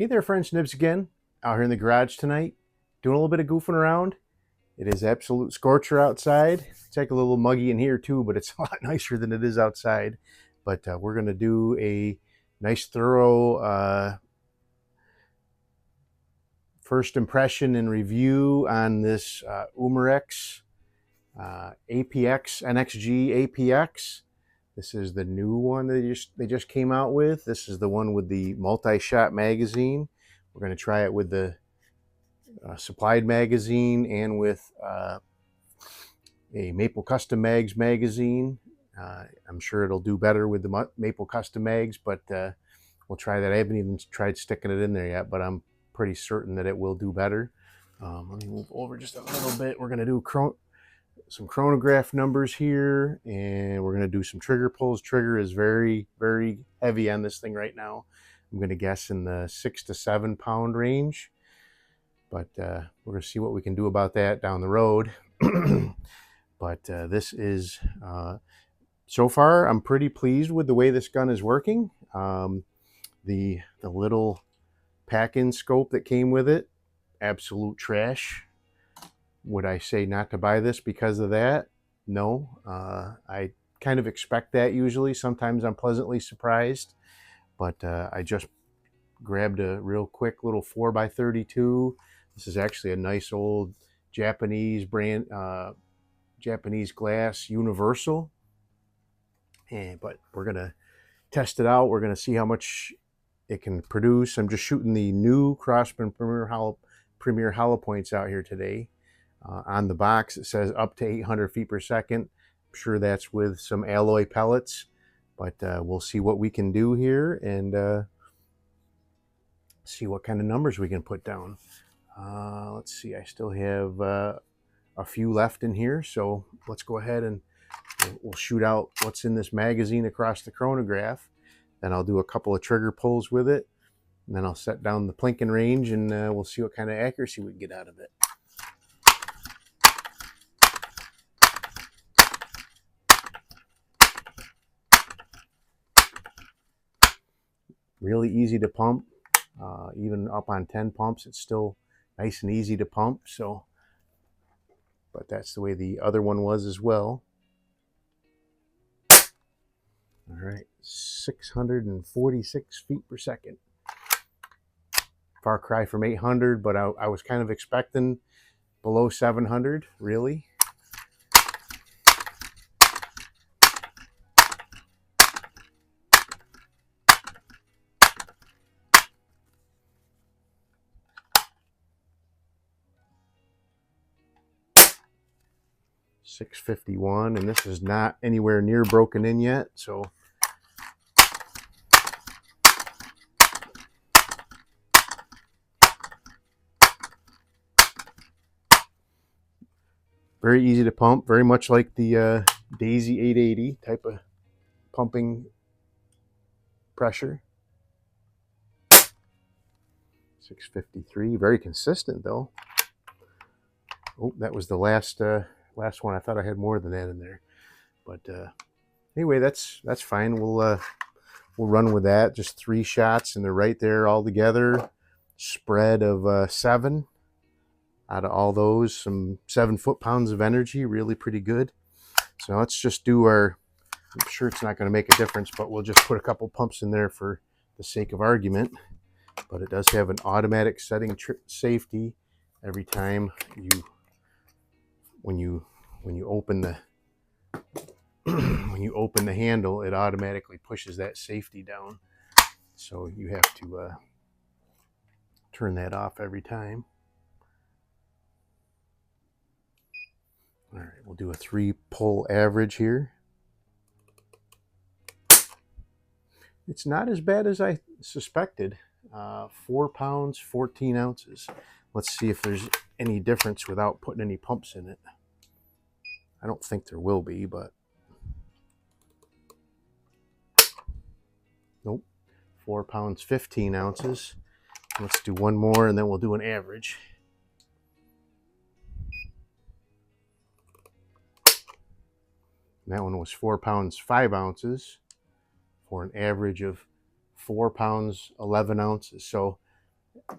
Hey there, friends, Nibs again. Out here in the garage tonight, doing a little bit of goofing around. It is absolute scorcher outside. It's like a little muggy in here too, but it's a lot nicer than it is outside. But we're going to do a nice thorough first impression and review on this Umarex APX NXG APX. This is the new one that they just came out with. This is the one with the multi-shot magazine. We're going to try it with the supplied magazine and with a Maple Custom Mags magazine. I'm sure it'll do better with the Maple Custom Mags, but we'll try that. I haven't even tried sticking it in there yet, but I'm pretty certain that it will do better. Let me move over just a little bit. We're going to do some chronograph numbers here, and we're going to do some trigger pulls. Trigger is very, very heavy on this thing right now. I'm going to guess in the 6 to 7 pound range, but we're going to see what we can do about that down the road. But this is, so far, I'm pretty pleased with the way this gun is working. The little pack-in scope that came with it, absolute trash. Would I say not to buy this because of that? No. I kind of expect that usually. Sometimes I'm pleasantly surprised. But I just grabbed a real quick little 4x32. This is actually a nice old Japanese brand, Japanese glass universal. But we're going to test it out. We're going to see how much it can produce. I'm just shooting the new Crosman Premier Hollow Points out here today. On the box, it says up to 800 feet per second. I'm sure that's with some alloy pellets, but we'll see what we can do here and see what kind of numbers we can put down. Let's see, I still have a few left in here, so let's go ahead and we'll shoot out what's in this magazine across the chronograph. Then I'll do a couple of trigger pulls with it, and then I'll set down the plinking range, and we'll see what kind of accuracy we can get out of it. Really easy to pump. Even up on 10 pumps, it's still nice and easy to pump. So, but that's the way the other one was as well. All right, 646 feet per second. Far cry from 800, but I was kind of expecting below 700, really. .651, and this is not anywhere near broken in yet, so very easy to pump, very much like the Daisy 880 type of pumping pressure. 653, very consistent though. Oh, that was the last one. I thought I had more than that in there, but anyway, that's fine. We'll run with that. Just 3 shots, and they're right there all together. Spread of 7 out of all those. Some 7 foot-pounds of energy, really pretty good. So let's just do our. I'm sure it's not going to make a difference, but we'll just put a couple pumps in there for the sake of argument. But it does have an automatic setting safety every time when you open the when you open the handle, it automatically pushes that safety down. So you have to turn that off every time. All right, we'll do a 3 pull average here. It's not as bad as I suspected. 4 pounds, 14 ounces. Let's see if there's any difference without putting any pumps in it. I don't think there will be, but nope. 4 pounds, 15 ounces. Let's do one more, and then we'll do an average. And that one was 4 pounds, 5 ounces for an average of 4 pounds, 11 ounces. So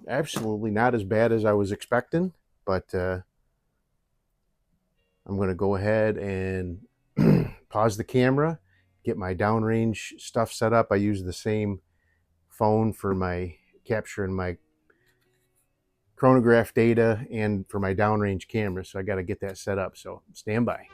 Absolutely not as bad as I was expecting, but I'm going to go ahead and pause the camera, get my downrange stuff set up. I use the same phone for my capturing my chronograph data and for my downrange camera, so I got to get that set up. So stand by.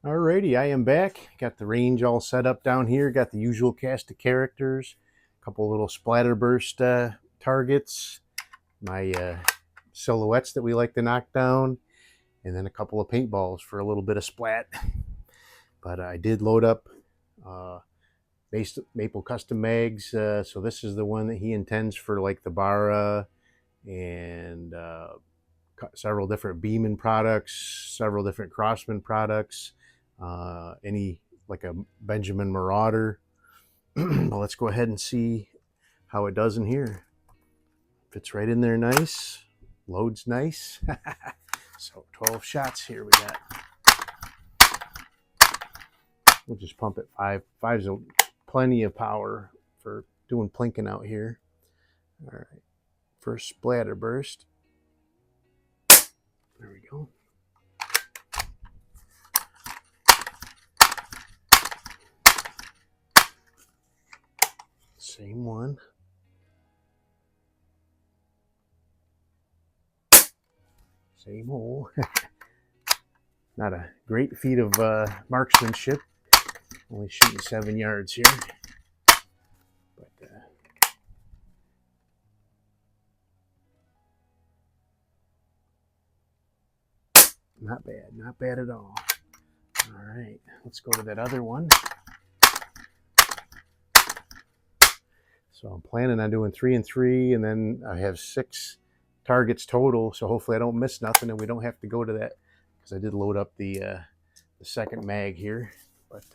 Alrighty, I am back. Got the range all set up down here. Got the usual cast of characters, a couple little splatterburst targets, my silhouettes that we like to knock down, and then a couple of paintballs for a little bit of splat. But I did load up Maple Custom Mags, so this is the one that he intends for like the Bara and several different Beeman products, several different Crossman products, any like a Benjamin Marauder. Well, let's go ahead and see how it does in here. Fits right in there nice, loads nice. So 12 shots here we got. We'll just pump it 5. 5's plenty of power for doing plinking out here. All right, first splatter burst. There we go. Same one. Same hole. Not a great feat of marksmanship. Only shooting 7 yards here. But not bad. Not bad at all. All right, let's go to that other one. So I'm planning on doing 3 and 3, and then I have 6 targets total. So hopefully I don't miss nothing, and we don't have to go to that, because I did load up the second mag here. But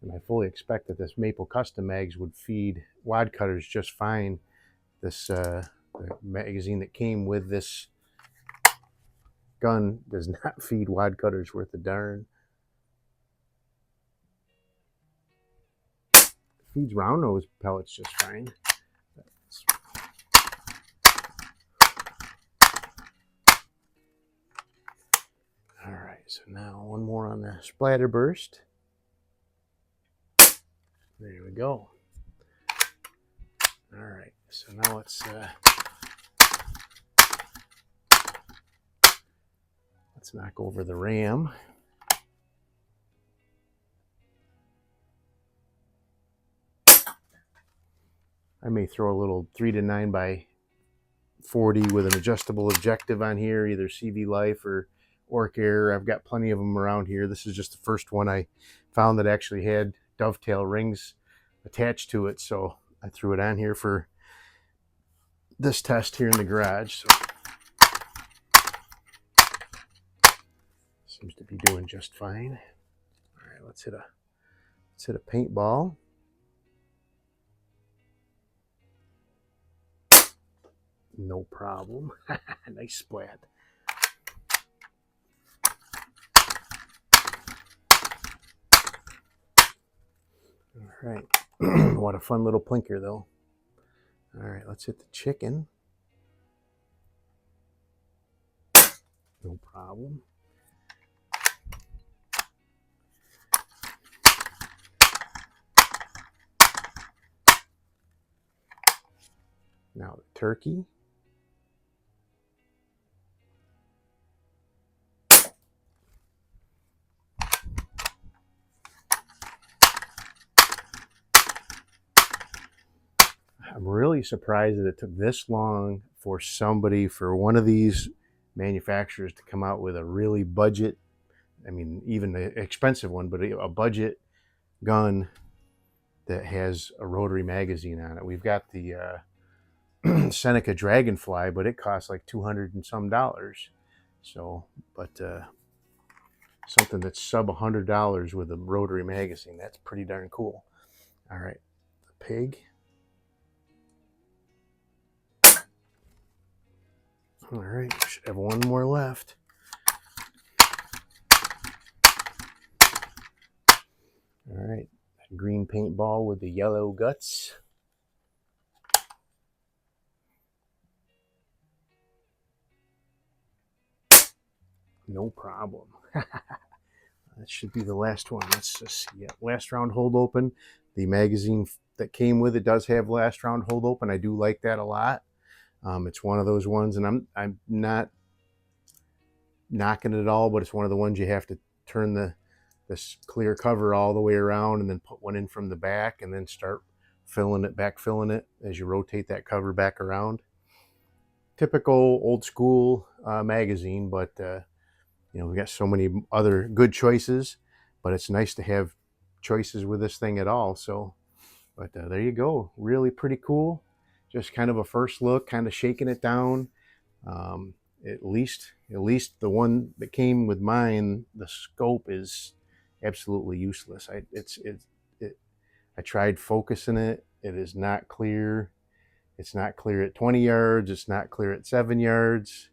and I fully expect that this Maple Custom Mags would feed wad cutters just fine. This the magazine that came with this gun does not feed wad cutters worth a darn. It feeds round nose pellets just fine. All right, so now one more on the splatter burst. There we go. All right, so now let's knock over the ram. I may throw a little 3 to 9 by 40 with an adjustable objective on here, either CV Life or Orc Air. I've got plenty of them around here. This is just the first one I found that actually had dovetail rings attached to it, so I threw it on here for this test here in the garage. So seems to be doing just fine. All right, let's hit a paintball. No problem. Nice splat. All right. What a fun little plinker, though. All right, let's hit the chicken. No problem. Now the turkey. I'm really surprised that it took this long for one of these manufacturers to come out with a really budget, I mean, even the expensive one, but a budget gun that has a rotary magazine on it. We've got the Seneca Dragonfly, but it costs like $200 and some. So, but something that's sub $100 with a rotary magazine, that's pretty darn cool. All right, Pig. All right, should have one more left. All right, green paintball with the yellow guts. No problem. That should be the last one. Let's just see. Yeah, last round hold open. The magazine that came with it does have last round hold open. I do like that a lot. It's one of those ones, and I'm not knocking it at all, but it's one of the ones you have to turn this clear cover all the way around and then put one in from the back and then start filling it as you rotate that cover back around. Typical old school magazine, but you know, we got so many other good choices, but it's nice to have choices with this thing at all. So, but there you go. Really pretty cool. Just kind of a first look, kind of shaking it down. At least the one that came with mine, the scope is absolutely useless. I tried focusing it. It is not clear. It's not clear at 20 yards. It's not clear at 7 yards.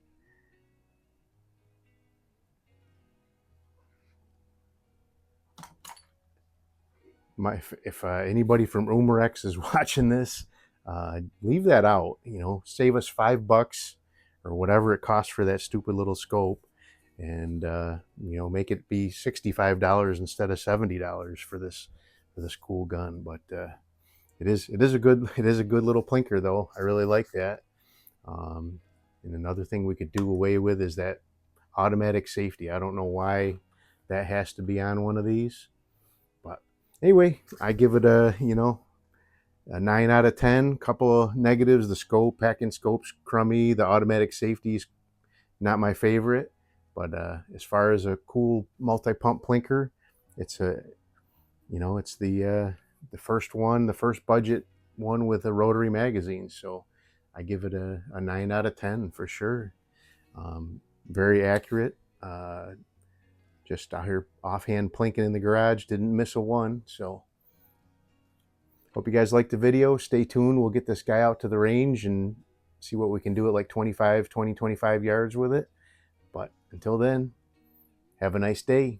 If anybody from Umarex is watching this, leave that out. You know, save us $5 or whatever it costs for that stupid little scope, and you know, make it be $65 instead of $70 for this cool gun. But it is a good little plinker though. I really like that. And another thing we could do away with is that automatic safety. I don't know why that has to be on one of these. Anyway, I give it a, you know, a 9 out of 10. Couple of negatives: the scope, packing scope's crummy. The automatic safety's not my favorite. But as far as a cool multi-pump plinker, it's a, you know, it's the first one, the first budget one with a rotary magazine. So I give it a 9 out of 10 for sure. Very accurate. Just out here offhand plinking in the garage, didn't miss a one. So hope you guys liked the video. Stay tuned. We'll get this guy out to the range and see what we can do at like 25 yards with it. But until then, have a nice day.